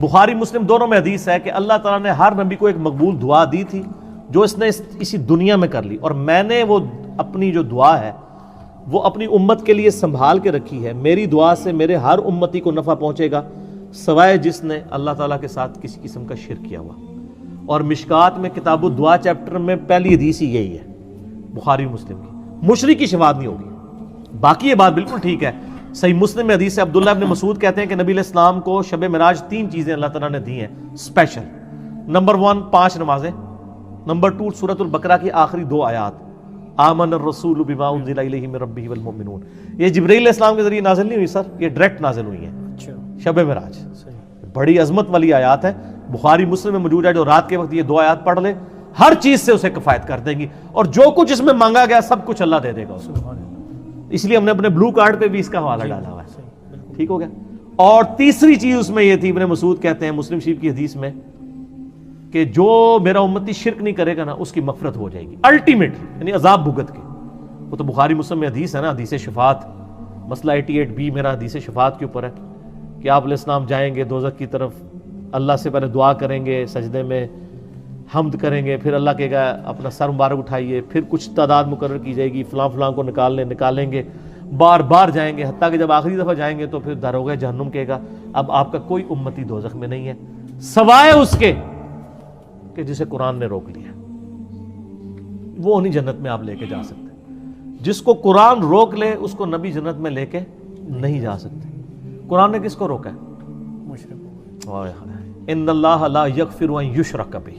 بخاری مسلم دونوں میں حدیث ہے کہ اللہ تعالیٰ نے ہر نبی کو ایک مقبول دعا دی تھی جو اس نے اسی دنیا میں کر لی، اور میں نے وہ اپنی جو دعا ہے وہ اپنی امت کے لیے سنبھال کے رکھی ہے۔ میری دعا سے میرے ہر امتی کو نفع پہنچے گا سوائے جس نے اللہ تعالیٰ کے ساتھ کسی قسم کا شرک کیا ہوا۔ اور مشکات میں کتاب الدعا چیپٹر میں پہلی حدیث ہی یہی ہے بخاری مسلم کی، مشرک کی شفاعت نہیں ہوگی۔ باقی یہ بات بالکل ٹھیک ہے، صحیح مسلم میں حدیث ہے، عبداللہ ابن مسعود کہتے ہیں کہ نبی علیہ السلام کو شب معراج 3 چیزیں اللہ تعالیٰ نے دی ہیں اسپیشل۔ نمبر 1 5 نمازیں، نمبر 2 سورۃ البقرہ کی آخری 2 آیات آمن الرسول بما انزل الیہ من ربہ والمؤمنون، یہ جبرائیل علیہ السلام کے ذریعے نازل نہیں ہوئی سر، یہ ڈائریکٹ نازل ہوئی ہیں شب معراج۔ بڑی عظمت والی آیات ہے، بخاری مسلم میں موجود ہے، جو رات کے وقت یہ 2 آیات پڑھ لے ہر چیز سے اسے کفایت کر دیں گی، اور جو کچھ اس میں مانگا گیا سب کچھ اللہ دے دے گا اسے۔ اس لیے ہم نے اپنے بلو کارڈ پہ بھی اس کا حوالہ ڈالا ہوا ہے، ٹھیک ہو گیا۔ اور تیسری چیز اس میں یہ تھی، ابن مسعود کہتے ہیں مسلم شریف کی حدیث میں کہ جو میرا امتی شرک نہیں کرے گا نا اس کی مغفرت ہو جائے گی الٹیمیٹ، یعنی عذاب بھگت کے۔ وہ تو بخاری مسلم میں حدیث ہے نا، حدیث شفاعت، مسئلہ 88B میرا حدیث شفاعت کے اوپر ہے کہ آپ علیہ السلام جائیں گے دوزخ کی طرف، اللہ سے پہلے دعا کریں گے، سجدے میں حمد کریں گے، پھر اللہ کہے گا اپنا سر مبارک اٹھائیے، پھر کچھ تعداد مقرر کی جائے گی، فلاں فلاں کو نکالیں گے، بار بار جائیں گے، حتیٰ کہ جب آخری دفعہ جائیں گے تو پھر داروغہ جہنم کہے گا اب آپ کا کوئی امتی دوزخ میں نہیں ہے سوائے اس کے کہ جسے قرآن نے روک لیا، وہ نہیں جنت میں آپ لے کے جا سکتے۔ جس کو قرآن روک لے اس کو نبی جنت میں لے کے نہیں جا سکتے۔ قرآن نے کس کو روکا ہے؟ ان اللہ لا یغفر ان یشرک بہ،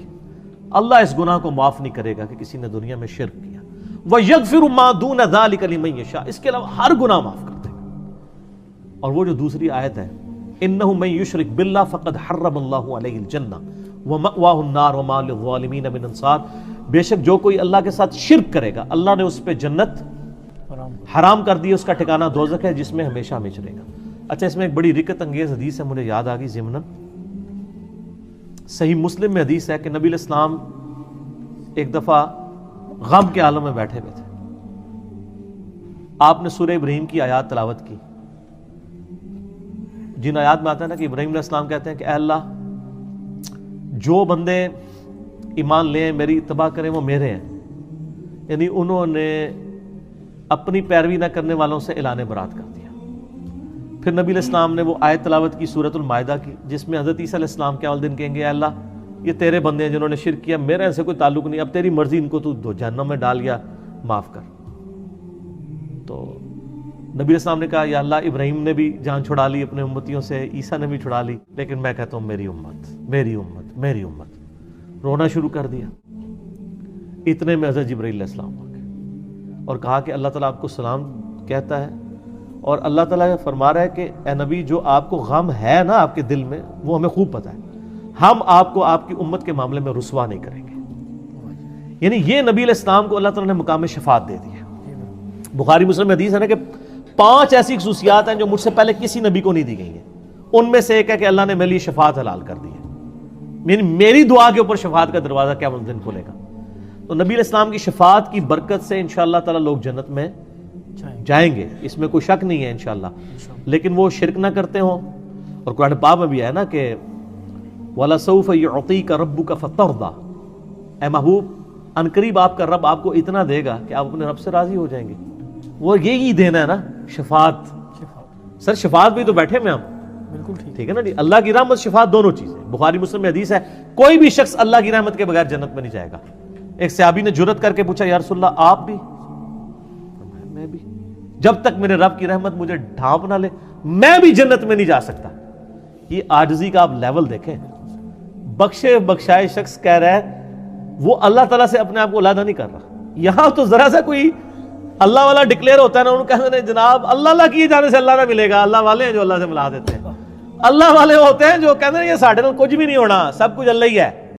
اللہ اس گناہ کو معاف نہیں کرے گا کہ کسی نے دنیا میں شرک کیا، وَيَغْفِرُ مَا دُونَ ذَلِكَ لِمَن يَشَاءُ، اس کے علاوہ ہر گناہ معاف کر دے گا۔ اور وہ جو دوسری آیت ہے إِنَّهُ مَن يُشْرِكْ بِاللَّهِ فَقَدْ حَرَّمَ اللَّهُ عَلَيْهِ الْجَنَّةَ وَمَأْوَاهُ النَّارُ وَمَا لِلظَّالِمِينَ مِنْ أَنصَارٍ، بے شک جو کوئی اللہ کے ساتھ شرک کرے گا اللہ نے اس پہ جنت حرام کر دی، اس کا ٹھکانہ دوزخ ہے جس میں ہمیشہ ہمیشہ رہے گا۔ اچھا، اس میں ایک بڑی رکت انگیز حدیث ہے، مجھے یاد آ گئی ضمناً، صحیح مسلم میں حدیث ہے کہ نبی علیہ السلام ایک دفعہ غم کے عالم میں بیٹھے ہوئے تھے، آپ نے سورہ ابراہیم کی آیات تلاوت کی، جن آیات میں آتا ہے نا کہ ابراہیم علیہ السلام کہتے ہیں کہ اے اللہ جو بندے ایمان لیں میری اتباع کریں وہ میرے ہیں، یعنی انہوں نے اپنی پیروی نہ کرنے والوں سے اعلان برات کر دیا۔ پھر نبی علیہ السلام نے وہ آیت تلاوت کی سورۃ المائدہ کی جس میں حضرت عیسیٰ علیہ السلام قیامت دن کہیں گے اے اللہ یہ تیرے بندے ہیں جنہوں نے شرک کیا، میرے ان سے کوئی تعلق نہیں، اب تیری مرضی ان کو تو جہنم میں ڈال یا معاف کر۔ تو نبی علیہ السلام نے کہا یا اللہ ابراہیم نے بھی جان چھڑا لی اپنے امتیوں سے، عیسیٰ نے بھی چھڑا لی، لیکن میں کہتا ہوں میری امت میری امت میری امت، رونا شروع کر دیا۔ اتنے میں حضرت جبرائیل علیہ السلام آ گئے اور کہا کہ اللہ تعالیٰ آپ کو سلام کہتا ہے، اور اللہ تعالیٰ فرما رہا ہے کہ اے نبی جو آپ کو غم ہے نا آپ کے دل میں وہ ہمیں خوب پتہ ہے، ہم آپ کو آپ کی امت کے معاملے میں رسوا نہیں کریں گے۔ یعنی یہ نبی علیہ السلام کو اللہ تعالیٰ نے مقام شفاعت دے دی ہے۔ بخاری مسلم میں حدیث ہے نا کہ 5 ایسی خصوصیات ہیں جو مجھ سے پہلے کسی نبی کو نہیں دی گئی ہیں، ان میں سے ایک ہے کہ اللہ نے میرے لیے شفاعت حلال کر دی ہے، یعنی میری دعا کے اوپر شفاعت کا دروازہ قیامت دن کھلے گا۔ تو نبی علیہ السلام کی شفاعت کی برکت سے انشاءاللہ تعالیٰ لوگ جنت میں جائیں گے، اس میں کوئی شک نہیں ہے انشاءاللہ، لیکن وہ شرک نہ کرتے ہوں۔ اور قرآن پاک میں بھی ہے نا کہ وَلَسَوْفَ يُعْطِيكَ رَبُّكَ فَتَرْضَىٰ، اے محبوب عنقریب آپ کا رب آپ کو اتنا دے گا کہ آپ اپنے رب سے راضی ہو جائیں گے۔ وہ یہی دینا ہے نا شفاعت، سر شفاعت بھی تو بیٹھے میں ہم، بالکل ٹھیک ہے نا جی، اللہ کی رحمت شفاعت دونوں چیزیں۔ بخاری مسلم میں حدیث ہے کوئی بھی شخص اللہ کی رحمت کے بغیر جنت میں نہیں جائے گا۔ ایک صحابی نے جرأت کر کے پوچھا یا رسول اللہ آپ بھی؟ میں بھی، جب تک میرے رب کی رحمت مجھے ڈھانپ نہ لے میں بھی جنت میں نہیں جا سکتا۔ یہ عاجزی کا آپ لیول دیکھیں، بخشے بخشائے شخص کہہ رہا ہے وہ اللہ تعالیٰ سے اپنے آپ کو علیحدہ نہیں کر رہا۔ یہاں تو ذرا سا کوئی اللہ والا ڈکلیئر ہوتا ہے نا، انہوں کہتے ہیں جناب اللہ کیے جانے سے اللہ نہ ملے گا۔ اللہ والے ہیں جو اللہ سے ملا دیتے ہیں، اللہ والے ہوتے ہیں جو کہتے ہیں یہ ساڑھے نال کچھ بھی نہیں ہونا، سب کچھ اللہ ہی ہے۔